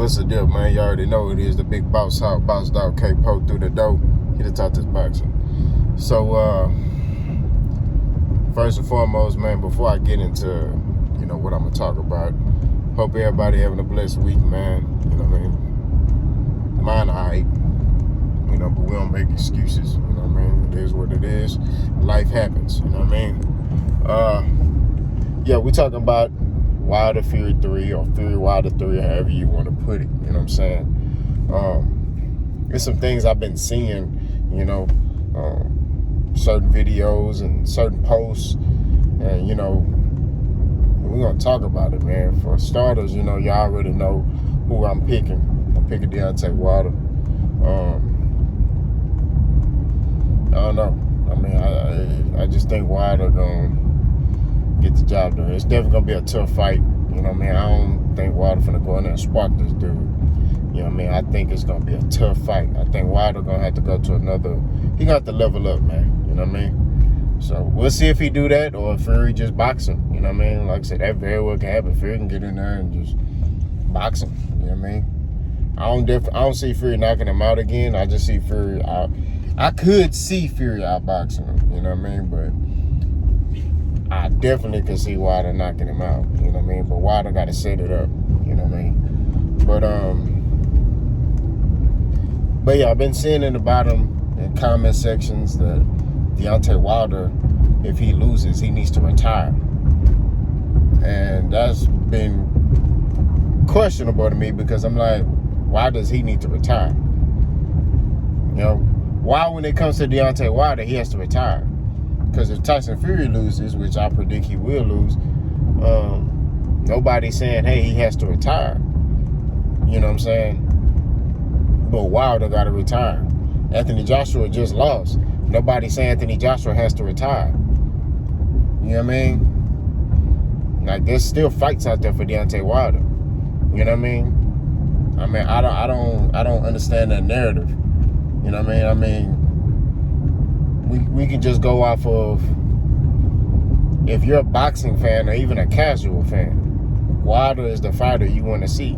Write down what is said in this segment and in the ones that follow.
What's the deal, man? You already know it is the big boss hog, boss dog K poke through the door. Here to talk this boxing. So first and foremost, man, before I get into what I'm gonna talk about, hope everybody having a blessed week, man. You know what I mean? Mine alright. But we don't make excuses. You know what I mean? It is what it is. Life happens. You know what I mean? Yeah, we talking about Wilder Fury 3 or Fury Wilder 3, however you want to put it. You know what I'm saying? There's some things I've been seeing, certain videos and certain posts, and we're gonna talk about it, man. For starters, y'all already know who I'm picking. I'm picking Deontay Wilder. I don't know. I mean, I just think Wilder gonna get the job done. It's definitely gonna be a tough fight. You know what I mean? I don't think Wilder finna go in there and spark this dude. You know what I mean? I think it's gonna be a tough fight. I think Wilder gonna have to go to another. He gonna have to level up, man. You know what I mean? So we'll see if he do that or if Fury just box him. You know what I mean? Like I said, that very well can happen. Fury can get in there and just box him. You know what I mean? I don't see Fury knocking him out again. I just see Fury out. I could see Fury outboxing him. You know what I mean? But I definitely could see Wilder knocking him out. You know what I mean? But Wilder got to set it up. You know what I mean? But yeah, I've been seeing in the bottom in comment sections that Deontay Wilder, if he loses, he needs to retire. And that's been questionable to me because I'm like, why does he need to retire? Why when it comes to Deontay Wilder, he has to retire? Because if Tyson Fury loses, which I predict he will lose, nobody's saying, hey, he has to retire. You know what I'm saying? But Wilder got to retire. Anthony Joshua just lost. Nobody's saying Anthony Joshua has to retire. You know what I mean? Like, there's still fights out there for Deontay Wilder. You know what I mean? I don't understand that narrative. You know what I mean? We can just go off of, if you're a boxing fan or even a casual fan, Wilder is the fighter you want to see.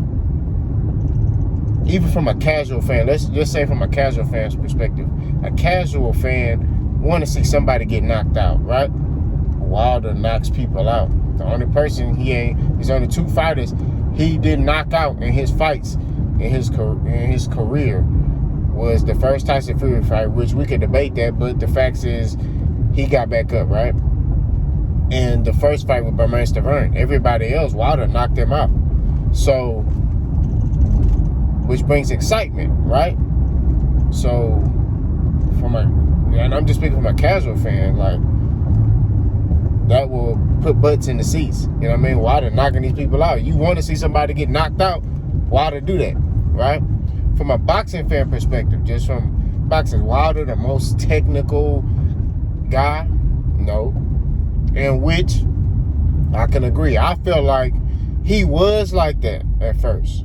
Even from a casual fan, let's just say from a casual fan's perspective, a casual fan want to see somebody get knocked out, right? Wilder knocks people out. The only person there's only two fighters he didn't knock out in his fights in his career was the first Tyson Fury fight, which we could debate that, but the fact is he got back up, right? And the first fight with Stavern, everybody else, Wilder knocked him out. So, which brings excitement, right? So, and I'm just speaking from a casual fan, like, that will put butts in the seats. You know what I mean? Wilder knocking these people out. You want to see somebody get knocked out, Wilder do that, right? From a boxing fan perspective, just from boxing, Wilder the most technical guy? No. In which I can agree. I feel like he was like that at first.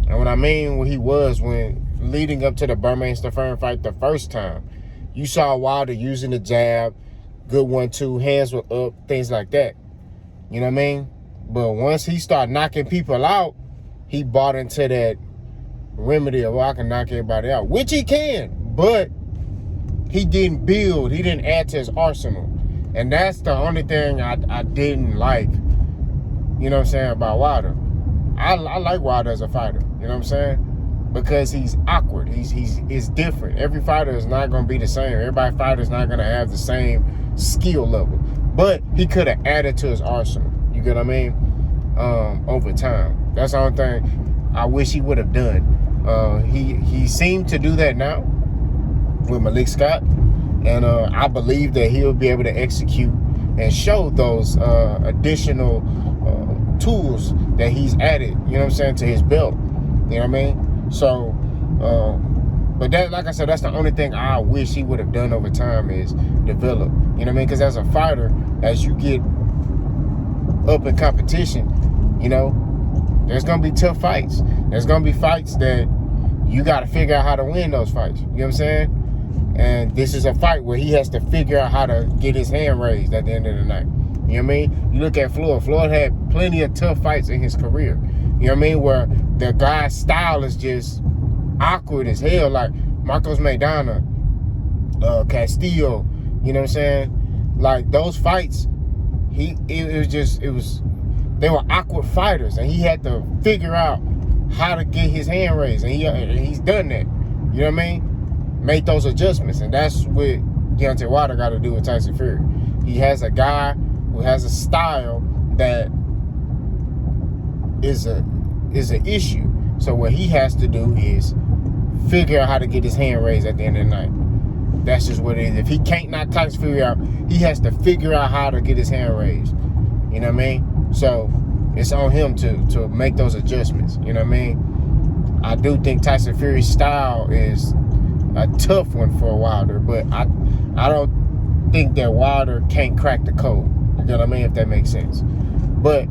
And what I mean when he was, when leading up to the Stavern fight the first time, you saw Wilder using the jab, good 1-2, hands were up, things like that. You know what I mean? But once he started knocking people out, he bought into that remedy of, I can knock everybody out, which he can, but he didn't add to his arsenal. And that's the only thing I didn't like, you know what I'm saying, about Wilder. I like Wilder as a fighter, you know what I'm saying? Because he's awkward. He's different. Every fighter is not going to be the same. Every fighter is not going to have the same skill level. But he could have added to his arsenal. You get what I mean? Over time. That's the only thing I wish he would have done. He seemed to do that now with Malik Scott. And I believe that he'll be able to execute and show those additional tools that he's added, you know what I'm saying, to his belt. You know what I mean? So, but that, like I said, that's the only thing I wish he would have done over time is develop. You know what I mean? Because as a fighter, as you get up in competition, there's going to be tough fights. There's going to be fights that you got to figure out how to win those fights. You know what I'm saying? And this is a fight where he has to figure out how to get his hand raised at the end of the night. You know what I mean? You look at Floyd. Floyd had plenty of tough fights in his career. You know what I mean? Where the guy's style is just awkward as hell. Like Marcos Maidana, Castillo, you know what I'm saying? Like those fights, they were awkward fighters, and he had to figure out how to get his hand raised, and he's done that. You know what I mean? Made those adjustments, and that's what Deontay Wilder got to do with Tyson Fury. He has a guy who has a style that is an issue. So what he has to do is figure out how to get his hand raised at the end of the night. That's just what it is. If he can't knock Tyson Fury out, he has to figure out how to get his hand raised. You know what I mean? So it's on him to make those adjustments. You know what I mean? I do think Tyson Fury's style is a tough one for Wilder, but I don't think that Wilder can't crack the code. You know what I mean? If that makes sense. But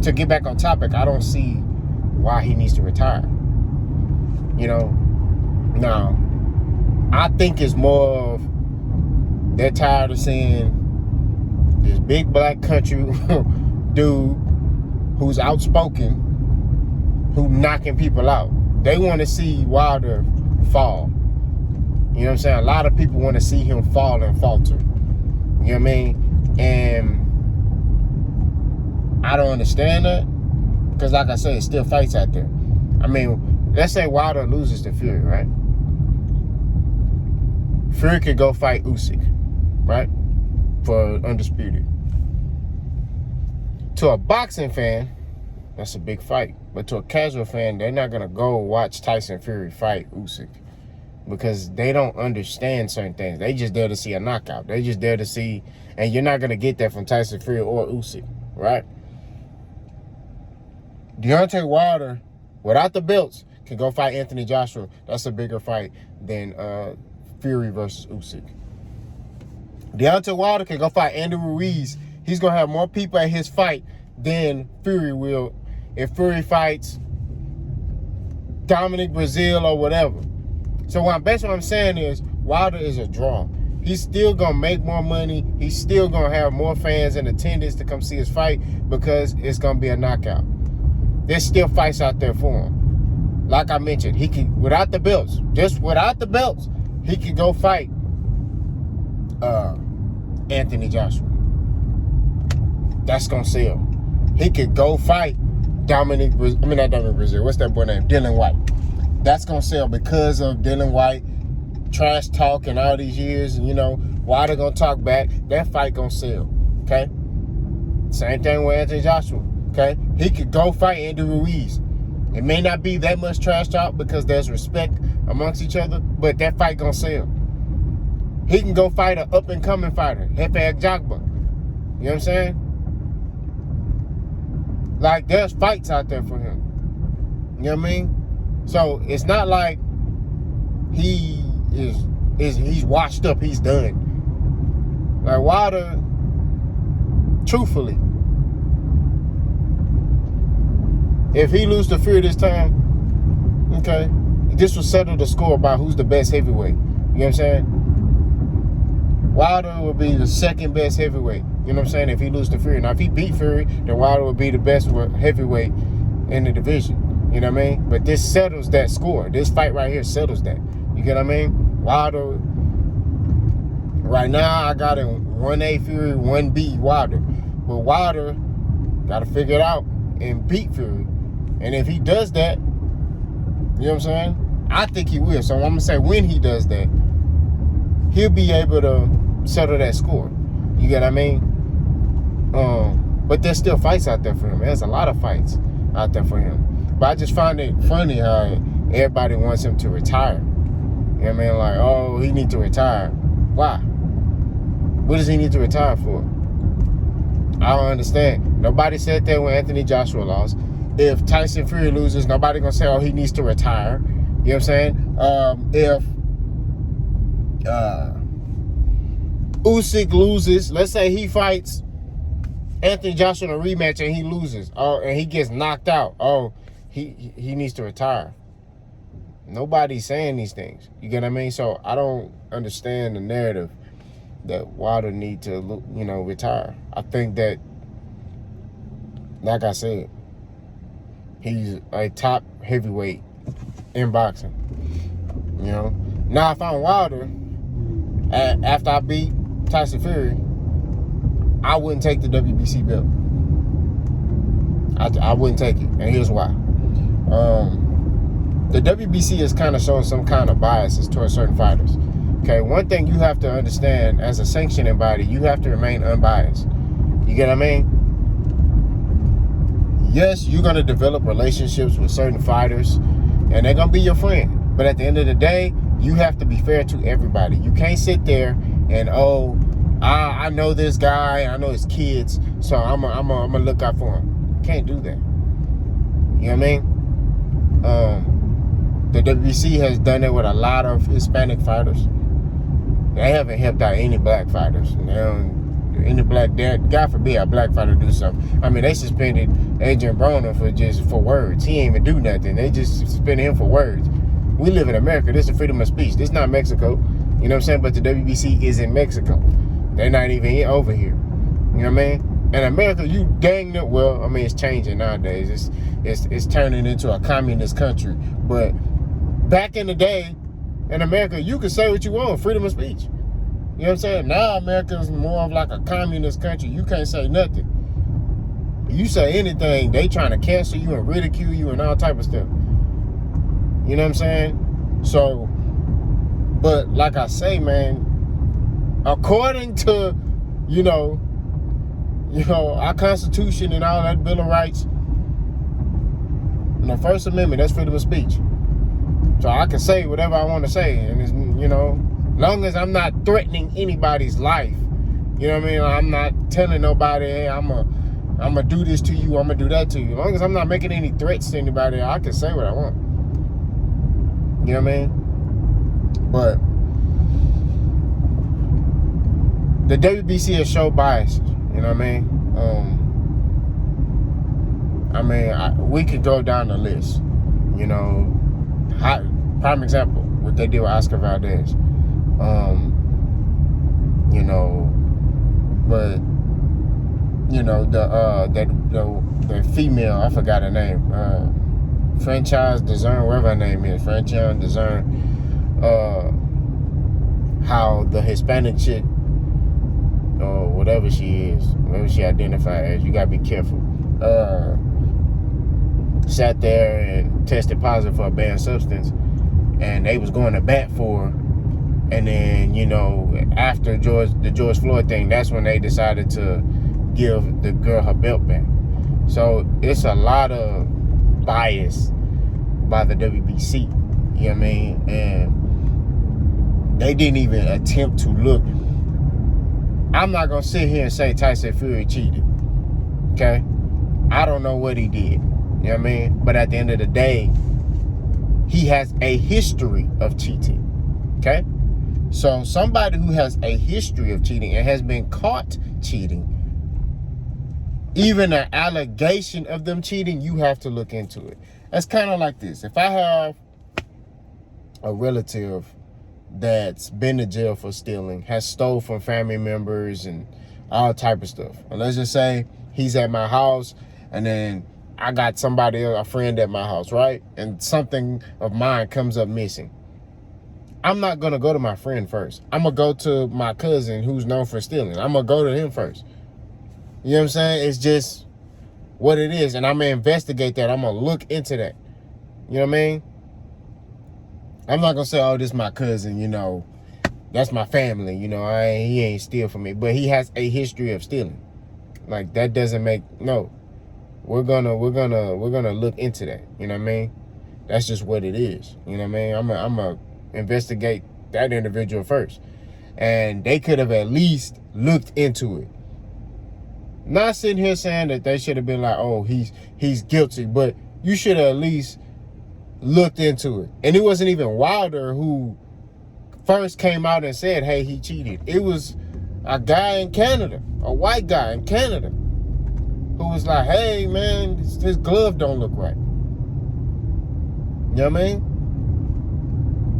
to get back on topic, I don't see why he needs to retire. You know? Now, I think it's more of they're tired of seeing this big black country dude who's outspoken, who knocking people out. They want to see Wilder fall. You know what I'm saying? A lot of people want to see him fall and falter. You know what I mean? And I don't understand that, because like I said, it's still fights out there. I mean, let's say Wilder loses to Fury, right? Fury could go fight Usyk, right? For undisputed. To a boxing fan, that's a big fight. But to a casual fan, they're not going to go watch Tyson Fury fight Usyk, because they don't understand certain things. They just there to see a knockout. They just there to see, and you're not going to get that from Tyson Fury or Usyk, right? Deontay Wilder, without the belts, can go fight Anthony Joshua. That's a bigger fight than Fury versus Usyk. Deontay Wilder can go fight Andy Ruiz. He's going to have more people at his fight than Fury will if Fury fights Dominic Brazil or whatever. So basically what I'm saying is Wilder is a draw. He's still going to make more money. He's still going to have more fans in attendance to come see his fight, because it's going to be a knockout. There's still fights out there for him. Like I mentioned, he can, without the belts, just without the belts, he could go fight Anthony Joshua. That's going to sell. He could go fight not Dominic Brazil. What's that boy name? Dylan White. That's going to sell because of Dylan White trash talk and all these years. And, you know, Wilder going to talk back. That fight going to sell. Okay? Same thing with Anthony Joshua. Okay? He could go fight Andy Ruiz. It may not be that much trash talk because there's respect amongst each other, but that fight gonna sell. He can go fight an up-and-coming fighter, Hefe Jagba. You know what I'm saying? Like, there's fights out there for him. You know what I mean? So, it's not like he's washed up, he's done. Like, Wilder, truthfully, if he loses to Fury this time, okay, this will settle the score about who's the best heavyweight. You know what I'm saying? Wilder will be the second best heavyweight. You know what I'm saying? If he loses to Fury. Now, if he beat Fury, then Wilder will be the best heavyweight in the division. You know what I mean? But this settles that score. This fight right here settles that. You get what I mean? Wilder, right now, I got him 1A Fury, 1B Wilder. But Wilder got to figure it out and beat Fury. And if he does that, you know what I'm saying? I think he will. So I'm going to say when he does that, he'll be able to settle that score. You get what I mean? But there's still fights out there for him. There's a lot of fights out there for him. But I just find it funny how everybody wants him to retire. You know what I mean? Like, oh, he needs to retire. Why? What does he need to retire for? I don't understand. Nobody said that when Anthony Joshua lost. If Tyson Fury loses, nobody gonna say, oh, he needs to retire. You know what I'm saying? If Usyk loses, let's say he fights Anthony Joshua in a rematch and he loses, and he gets knocked out, he needs to retire. Nobody's saying these things. You get what I mean? So I don't understand the narrative that Wilder need to, retire. I think that, like I said, He's a top heavyweight in boxing. You know. Now if I'm Wilder, after I beat Tyson Fury, I wouldn't take the WBC belt. I wouldn't take it, and here's why. The WBC is kind of showing some kind of biases towards certain fighters. Okay, one thing you have to understand as a sanctioning body, you have to remain unbiased. You get what I mean? Yes, you're going to develop relationships with certain fighters, and they're going to be your friend. But at the end of the day, you have to be fair to everybody. You can't sit there and, I know this guy, I know his kids, so I'm gonna look out for him. You can't do that. You know what I mean? The WBC has done it with a lot of Hispanic fighters. They haven't helped out any black fighters. God forbid a black fighter do something. I mean, they suspended Adrian Broner for words. He ain't even do nothing. They just suspended him for words. We live in America. This is freedom of speech. This is not Mexico. You know what I'm saying? But the WBC is in Mexico. They're not even over here. You know what I mean? In America, you dang it. Well, I mean, it's changing nowadays. It's turning into a communist country. But back in the day, in America, you could say what you want. Freedom of speech. You know what I'm saying? Now America is more of like a communist country. You can't say nothing. You say anything, they trying to cancel you and ridicule you and all type of stuff. You know what I'm saying? So, but like I say, man, according to, our Constitution and all that Bill of Rights, and the First Amendment, that's freedom of speech. So I can say whatever I want to say, and it's, long as I'm not threatening anybody's life, you know what I mean? I'm not telling nobody, hey, I'm gonna do this to you, I'm gonna do that to you. As long as I'm not making any threats to anybody, I can say what I want. You know what I mean? But the WBC has shown biases. You know what I mean? We could go down the list. Prime example, what they did with Oscar Valdez. The female, I forgot her name. Franchise Discern, whatever her name is. Franchise Discern. How the Hispanic chick, or whatever she is, whatever she identified as, you gotta be careful. Sat there and tested positive for a banned substance, and they was going to bat for her. And then, after the George Floyd thing, that's when they decided to give the girl her belt back. So it's a lot of bias by the WBC. You know what I mean? And they didn't even attempt to look. I'm not going to sit here and say Tyson Fury cheated. Okay? I don't know what he did. You know what I mean? But at the end of the day, he has a history of cheating. Okay? So somebody who has a history of cheating and has been caught cheating, even an allegation of them cheating, you have to look into it. That's kind of like this. If I have a relative that's been to jail for stealing, has stole from family members and all type of stuff, and let's just say he's at my house, and then I got somebody else, a friend at my house, right? And something of mine comes up missing. I'm not going to go to my friend first. I'm going to go to my cousin who's known for stealing. I'm going to go to him first. You know what I'm saying? It's just what it is. And I'm going to investigate that. I'm going to look into that. You know what I mean? I'm not going to say, oh, this is my cousin, that's my family. He ain't steal from me. But he has a history of stealing. Like, that doesn't make, no. We're gonna look into that. You know what I mean? That's just what it is. You know what I mean? I'm gonna investigate that individual first. And they could have at least looked into it. Not sitting here saying that they should have been like, oh, he's guilty, but you should have at least looked into it. And it wasn't even Wilder who first came out and said, hey, he cheated. It was a guy in Canada, a white guy in Canada, who was like, hey, man, his glove don't look right. You know what I mean?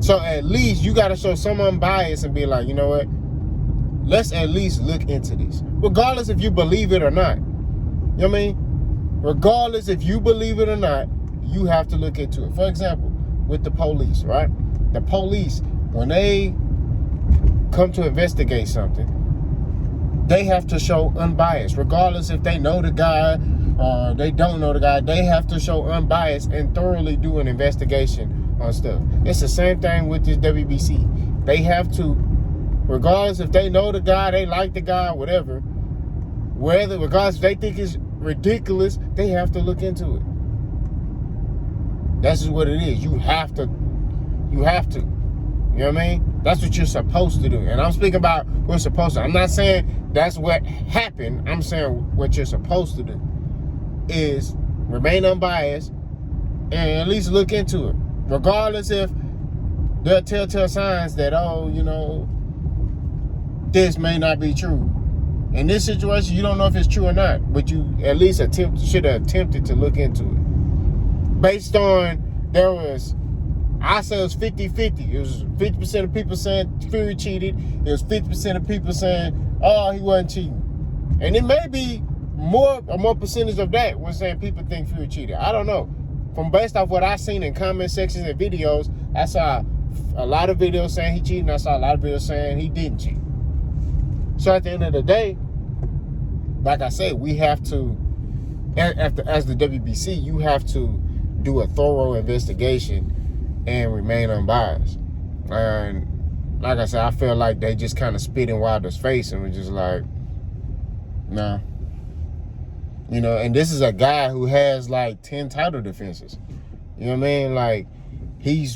So at least you got to show some unbiased and be like, you know what? Let's at least look into this. Regardless if you believe it or not. You know what I mean? Regardless if you believe it or not, you have to look into it. For example, with the police, right? The police, when they come to investigate something, they have to show unbiased, regardless if they know the guy or they don't know the guy. They have to show unbiased and thoroughly do an investigation on stuff. It's the same thing with this WBC. They have to, regardless if they know the guy, they like the guy, whatever, regardless if they think it's ridiculous, they have to look into it. That's just what it is. You have to. You know what I mean? That's what you're supposed to do. And I'm speaking about what's supposed to. I'm not saying that's what happened. I'm saying what you're supposed to do is remain unbiased and at least look into it. Regardless if there are telltale signs that, this may not be true. In this situation, you don't know if it's true or not, but you at least should have attempted to look into it. Based on, I say it was 50-50. It was 50% of people saying Fury cheated. It was 50% of people saying, oh, he wasn't cheating. And it may be a more percentage of that when saying people think Fury cheated. I don't know. From based off what I've seen in comment sections and videos, I saw a lot of videos saying he cheated, and I saw a lot of videos saying he didn't cheat. So at the end of the day, like I said, we have to, as the WBC, you have to do a thorough investigation and remain unbiased. And like I said, I feel like they just kind of spit in Wilder's face and was just like, nah. And this is a guy who has like 10 title defenses. You know what I mean? Like, he's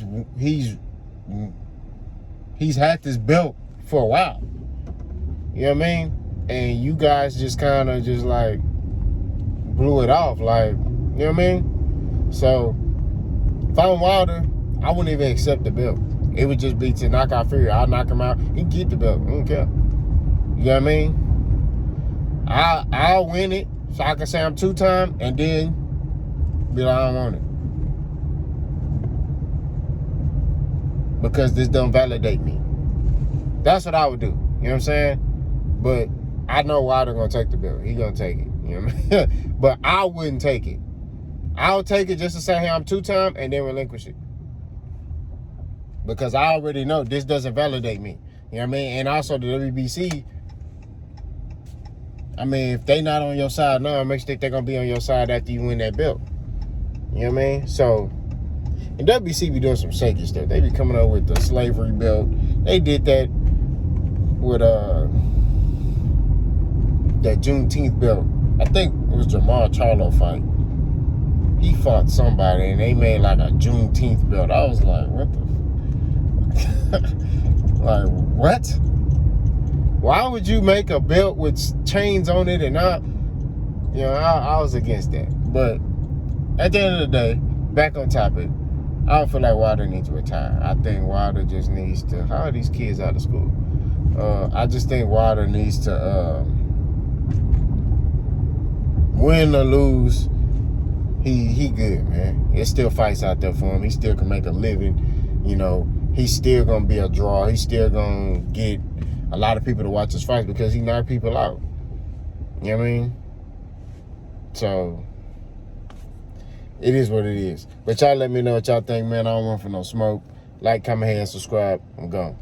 had this belt for a while. You know what I mean? And you guys just kind of just like blew it off. Like, you know what I mean? So if I'm Wilder, I wouldn't even accept the belt. It would just be to knock out Fury. I'll knock him out. He can get the belt. I don't care. You know what I mean? I'll win it so I can say I'm 2-time and then be like, I don't want it. Because this don't validate me. That's what I would do. You know what I'm saying? But I know Wilder gonna take the belt. He gonna take it. You know what I mean? But I wouldn't take it. I'll take it just to say, hey, I'm 2-time and then relinquish it. Because I already know this doesn't validate me. You know what I mean? And also the WBC, I mean, if they not on your side now, it makes you think they're going to be on your side after you win that belt. You know what I mean? So, and WBC be doing some shaky stuff. They be coming up with the slavery belt. They did that with that Juneteenth belt. I think it was Jamal Charlo fight. He fought somebody and they made like a Juneteenth belt. I was like, what the like, what? Why would you make a belt with chains on it and not, I was against that. But at the end of the day, back on topic, I don't feel like Wilder needs to retire. I think Wilder just needs to, how are these kids out of school? I just think Wilder needs to win or lose. He good, man. There's still fights out there for him. He still can make a living. He's still gonna be a draw. He's still gonna get a lot of people to watch his fights because he knocked people out. You know what I mean? So it is what it is. But y'all let me know what y'all think, man. I don't want for no smoke. Like, comment, and subscribe. I'm gone.